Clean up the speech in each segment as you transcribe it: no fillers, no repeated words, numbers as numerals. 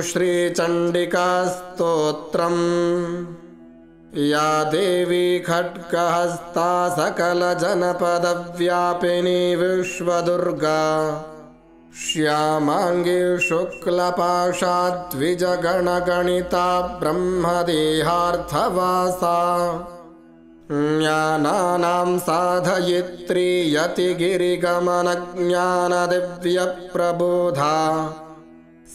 श्रीचण्डिकास्तोत्रम्। या देवी खड्गहस्ता सकलजनपदव्यापिनी विश्वदुर्गा श्यामाङ्गी शुक्लपाशाद्विजगणगणिता ब्रह्मदेहार्थवासा ज्ञानानां साधयित्री यतिगिरिगमनज्ञानदिव्यप्रबोधा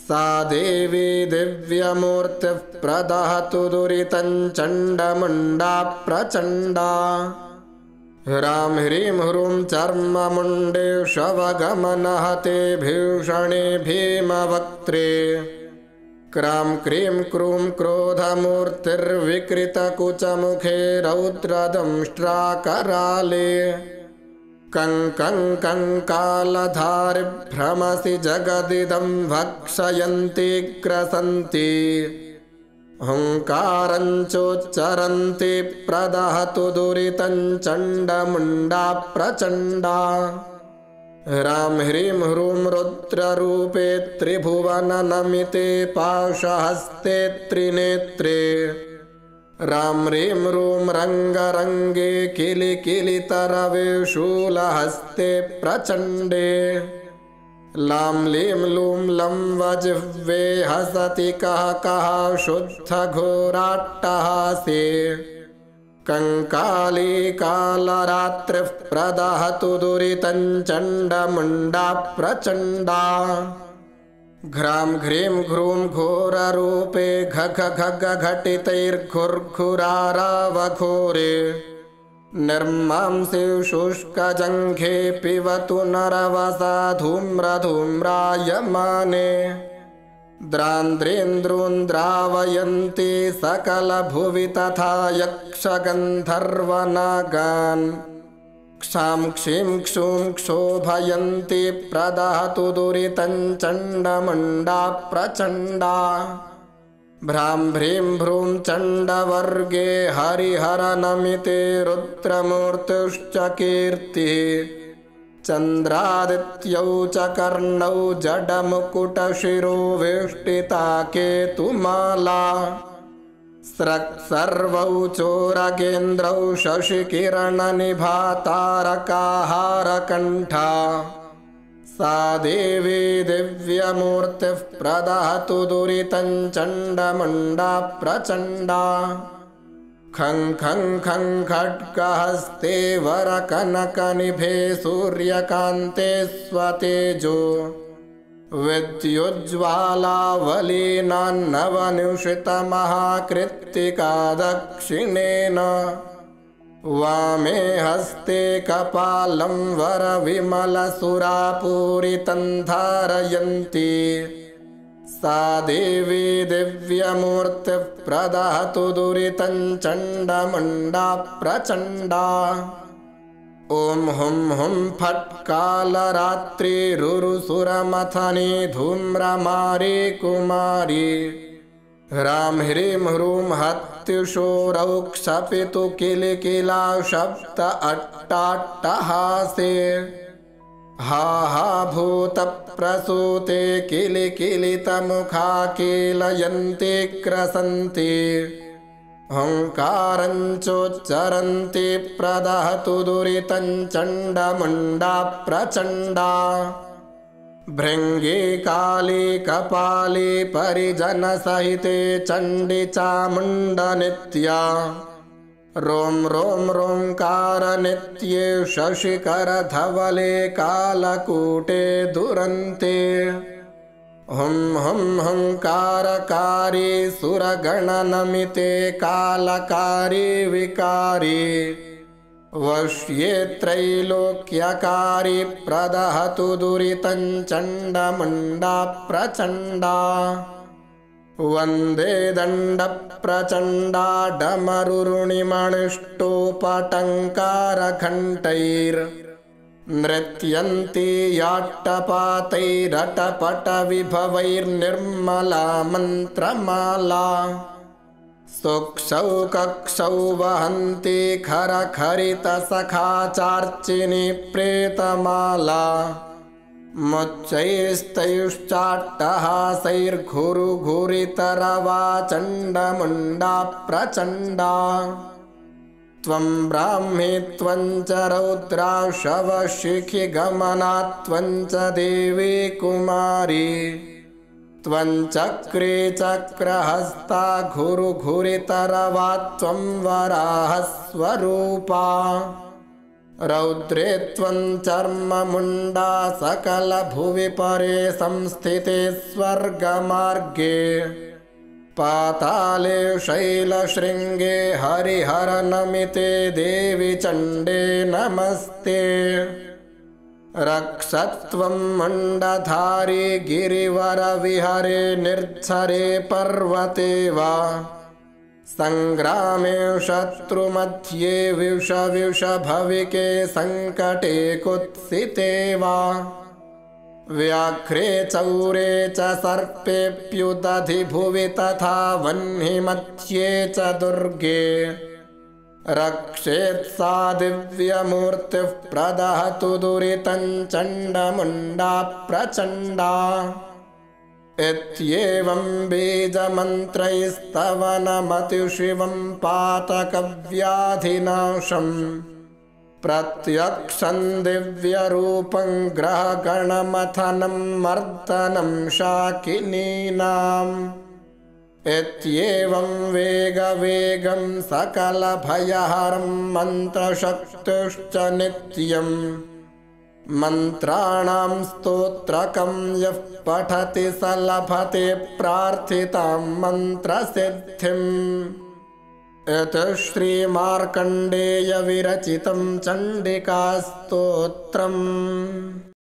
सा देवी दिव्यमूर्तिः प्रदहतु दुरितं चण्डमुण्डा प्रचण्डा। ह्रां ह्रीं ह्रूं चर्ममुण्डे शवगमनहते भीषणे भीमवक्त्रे क्रां क्रीं क्रूं क्रोधमूर्तिर्विकृतकुचमुखे रौद्रदंष्ट्राकराले कङ्कालधारिभ्रमसि जगदिदं भक्षयन्ति ग्रसन्ति हुङ्कारं चोच्चरन्ति प्रदहतु दुरितं चण्डमुण्डा प्रचण्डा। ह्रां ह्रीं ह्रूं रुद्ररूपे त्रिभुवननमिते पाशहस्ते त्रिनेत्रे रां ह्रीं ह्रूं रङ्गरङ्गे किलिकिलितरवे शूलहस्ते प्रचण्डे लां लीं लूं लं वजिह्वे हसति कः कः शुद्धघोराट्टहासे कङ्काली कालरात्रिः प्रदहतु दुरितं चण्डमुण्डा प्रचण्डा। घ्रां घ्रीं घ्रूं घोररूपे घघघटितैर्घुर्घुरारावघोरे निर्मांसि शुष्कजङ्घे पिबतु नरवसा धूम्रधूम्रायमाने द्रान्द्रेन्द्रोन्द्रावयन्ति सकलभुवि तथा यक्षगन्धर्वनागान् क्षां क्षीं क्षूं क्षोभयन्ति प्रदहतु दुरितं चण्डमुण्डा प्रचण्डा। भ्रां ह्रीं भ्रूं चण्डवर्गे हरिहरनमिते रुद्रमूर्तिश्च कीर्तिः चन्द्रादित्यौ च कर्णौ जडमुकुटशिरो वेष्टिता केतुमाला स्रक्सर्वौ चोरगेन्द्रौ शशिकिरणनिभा तारकाहारकण्ठा सा देवी दिव्यमूर्तिः प्रदहतु दुरितं चण्डमुण्डा प्रचण्डा। खं खं खं खड्गहस्ते वरकनकनिभे सूर्यकान्ते स्वतेजो विद्युज्ज्वालावलीनान्नवनिषितमहाकृत्तिका दक्षिणेन वामे हस्ते कपालं वरविमलसुरापूरितं धारयन्ति सा देवी दिव्यमूर्तिः प्रदहतु दुरितं चण्डमुण्डा प्रचण्डा। ॐ हुं हुं फट् कालरात्रिरुरुसुरमथनी धूम्रमारी कुमारी ह्रां ह्रीं ह्रूं हत्युषोरौ क्षपितु किलिकिला शब्द अट्टाट्टहासे हा हा भूतप्रसूते किलिकिलितमुखा कीलयन्ति ग्रसन्ति हुङ्कारं चोच्चरन्ति प्रदहतु दुरितं चण्डमुण्डा प्रचण्डा। भृङ्गी काली कपाली परिजनसहिते चण्डी चामुण्डनित्या रों रों रोङ्कारनित्ये शशिकरधवले कालकूटे दुरन्ते हुं हुं हुङ्कारकारी सुरगणनमिते कालकारी विकारी वश्ये त्रैलोक्यकारी प्रदहतु दुरितं चण्डमुण्डा प्रचण्डा। वन्दे दण्डप्रचण्डा डमरुरुणिमणिष्टोपटङ्कारघण्टैर्नृत्यन्ति याट्टपातैरटपटविभवैर्निर्मला मन्त्रमाला सुक्षौ कक्षौ वहन्ति खरखरितसखाचार्चिनी प्रेतमाला मुच्चैस्तैश्चाट्टहासैर्घुरुघुरितरवा चण्डमुण्डा प्रचण्डा त्वं ब्राह्मी त्वं च रौद्रा शवशिखिगमना त्वं च देवी कुमारी त्वं चक्रे चक्रहस्ता घुरुघुरितरवा त्वं वराहस्वरूपा रौद्रे त्वं चर्ममुण्डा सकलभुवि परे संस्थिते स्वर्गमार्गे पाताले शैलशृङ्गे हरिहरनमिते देवि चण्डे नमस्ते रक्षत्वं मुण्डधारी गिरिवरविहरे निर्झरे पर्वते वा सङ्ग्रामे शत्रुमध्ये विषभविके सङ्कटे कुत्सिते वा व्याघ्रे चौरे च सर्पेऽप्युदधि भुवि तथा वह्निमध्ये च दुर्गे रक्षेत्सा दिव्यमूर्तिः प्रदहतु दुरितं चण्डमुण्डा प्रचण्डा इत्येवं बीजमन्त्रैस्तवनमतिशिवं पातकव्याधिनाशम् प्रत्यक्षं दिव्यरूपं ग्रहगणमथनं मर्दनं शाकिनीनाम् इत्येवं वेगवेगं सकलभयहरं मन्त्रशक्तिश्च नित्यं मन्त्राणां स्तोत्रकं यः पठति स लभते प्रार्थितां मन्त्रसिद्धिम् इति श्रीमार्कण्डेयविरचितं चण्डिकास्तोत्रम्।